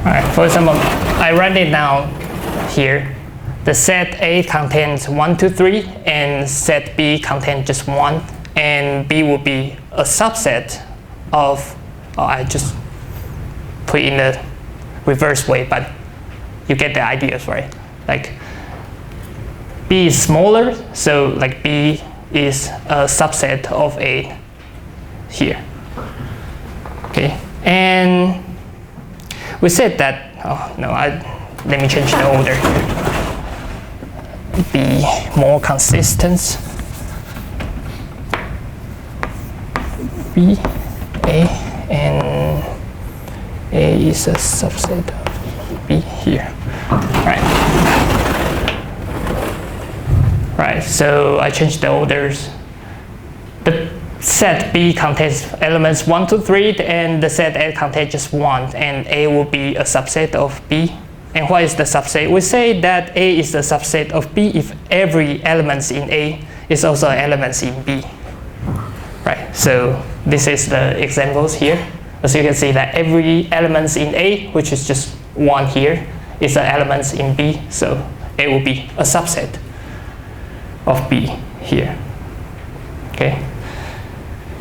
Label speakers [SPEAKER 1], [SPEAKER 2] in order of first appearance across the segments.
[SPEAKER 1] Alright, for example, I write it down here. The set A contains 1, 2, 3, and set B contains just 1, and B will be a subset of, I just put it in the reverse way, but you get the ideas, right? Like B is smaller, so like B is a subset of A here. Okay, and we said that, let me change the order. Be more consistent. B, A, and A is a subset of B here. Right, so I changed the orders. The set B contains elements 1, 2, 3, and the set A contains just 1, and A will be a subset of B. And what is the subset? We say that A is the subset of B if every element in A is also an element in B. Right, so this is the examples here. As you can see that every element in A, which is just 1 here, is an element in B, so A will be a subset of B here. Okay.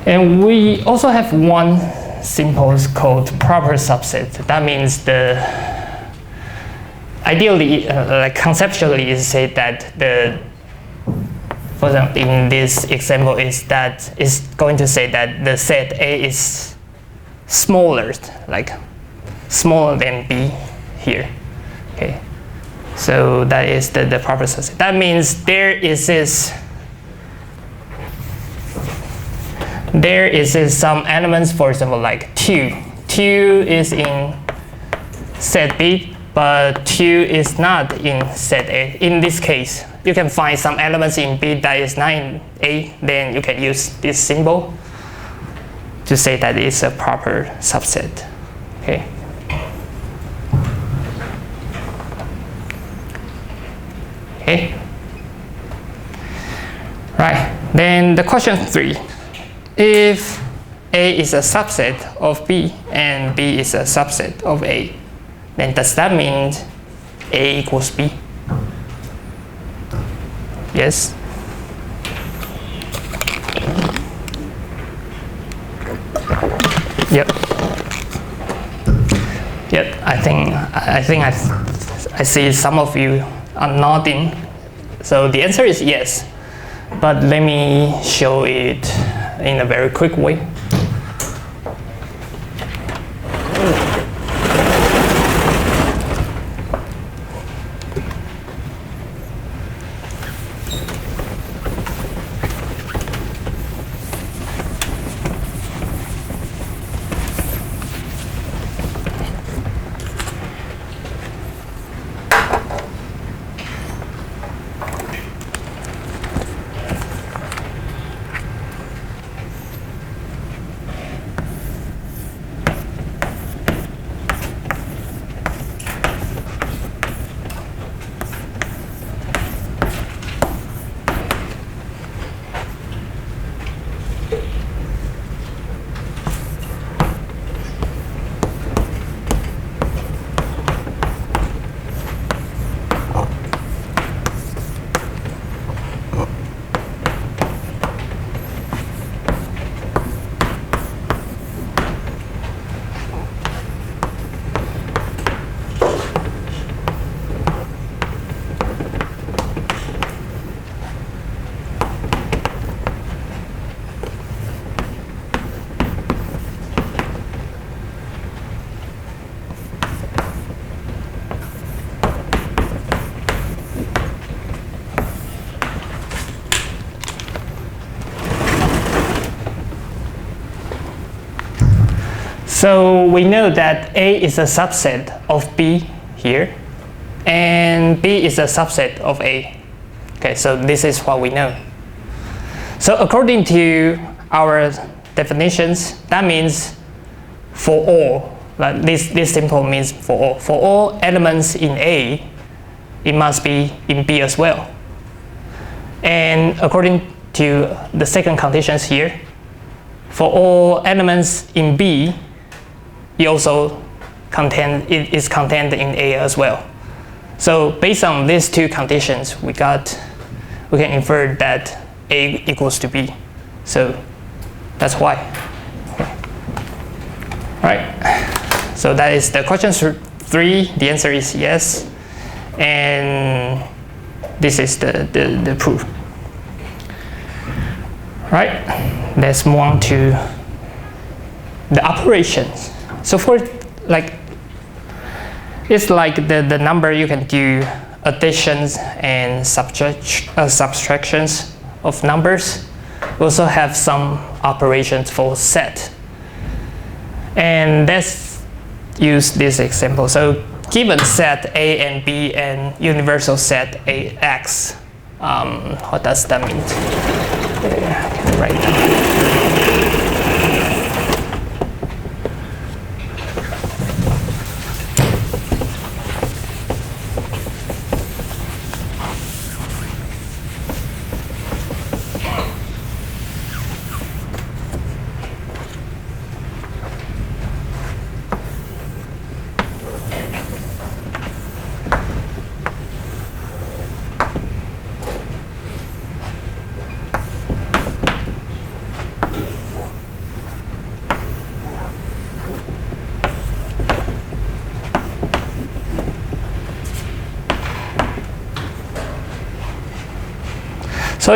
[SPEAKER 1] And we also have one symbol called proper subset. That means ideally, like conceptually, is say that for example, in this example is going to say that the set A is smaller, like smaller than B here. Okay. So that is the proper subset. That means there is some elements, for example, like 2. 2 is in set B, but 2 is not in set A. In this case, you can find some elements in B that is not in A, then you can use this symbol to say that it's a proper subset. Okay. Okay. Right. Then the question 3. If A is a subset of B and B is a subset of A, then does that mean A equals B? Yes? Yep. Yep. I think I see some of you are nodding. So the answer is yes. But let me show it in a very quick way. So we know that A is a subset of B here, and B is a subset of A. Okay, so this is what we know. So according to our definitions, that means for all, like this simple means for all elements in A, it must be in B as well. And according to the second conditions here, for all elements in B, it also is contained in A as well. So based on these two conditions, we can infer that A equals to B. So that's why. Okay. Right. So that is the question 3. The answer is yes. And this is the proof. Right. Let's move on to the operations. So for it's like the number you can do additions and subtractions of numbers. We also have some operations for set. And let's use this example. So given set A and B and universal set AX, what does that mean? Yeah, I can write down. So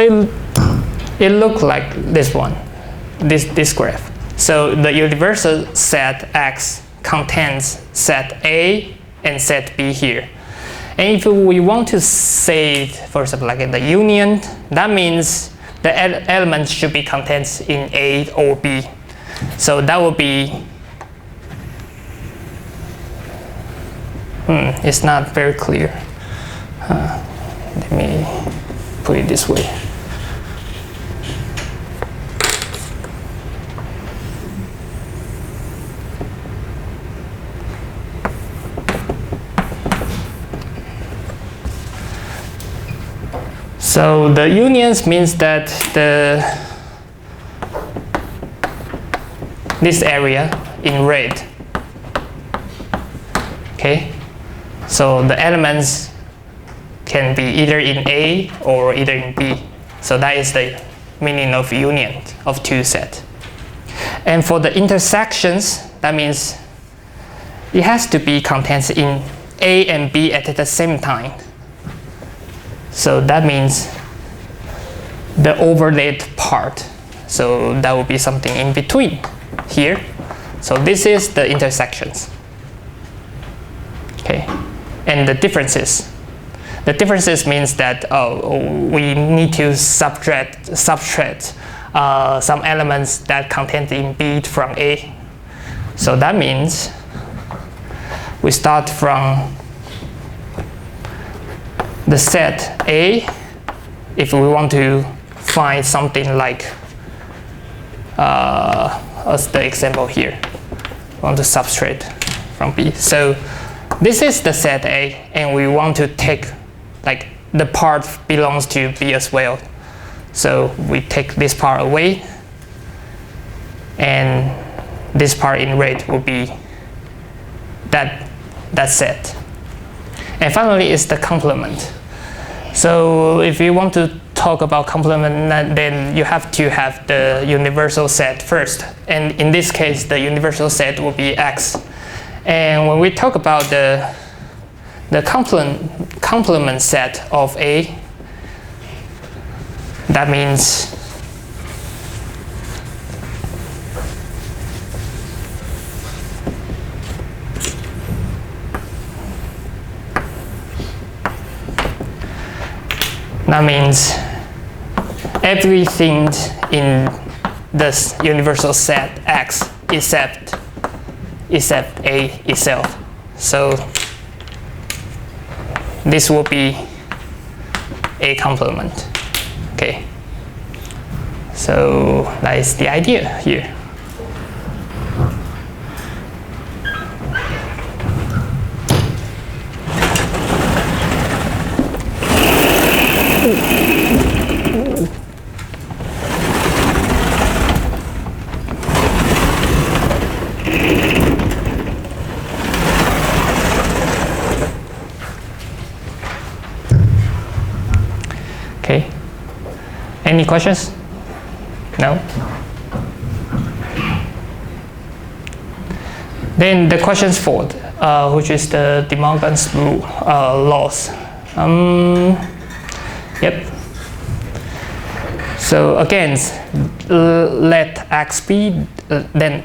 [SPEAKER 1] it looked like this one, this graph. So the universal set X contains set A and set B here. And if we want to say, for example, like in the union, that means the elements should be contained in A or B. So that would be, it's not very clear. Let me put it this way. So the unions means that this area in red. Okay, so the elements can be either in A or either in B. So that is the meaning of union of two sets. And for the intersections, that means it has to be contained in A and B at the same time. So that means the overlaid part. So that would be something in between here. So this is the intersections. Okay, and the differences. The differences means that we need to subtract some elements that contained in B from A. So that means we start from the set A. If we want to find something like, as the example here, we want to subtract from B. So this is the set A, and we want to take like the part belongs to B as well. So we take this part away, and this part in red will be that set. And finally is the complement. So if you want to talk about complement, then you have to have the universal set first. And in this case, the universal set will be X. And when we talk about the complement set of A, that means everything in this universal set X except A itself. So this will be a complement. Okay. So that is the idea here. Any questions? No? Then the questions 4, which is the De Morgan's rule, laws. Yep. So again, let X be, then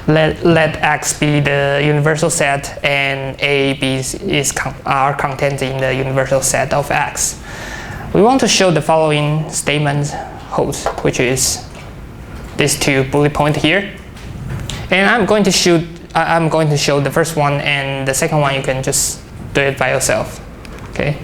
[SPEAKER 1] let X be the universal set, and A, B are contained in the universal set of X. We want to show the following statement holds, which is these 2 bullet points here. And I'm going to show the first one, and the second one you can just do it by yourself. Okay.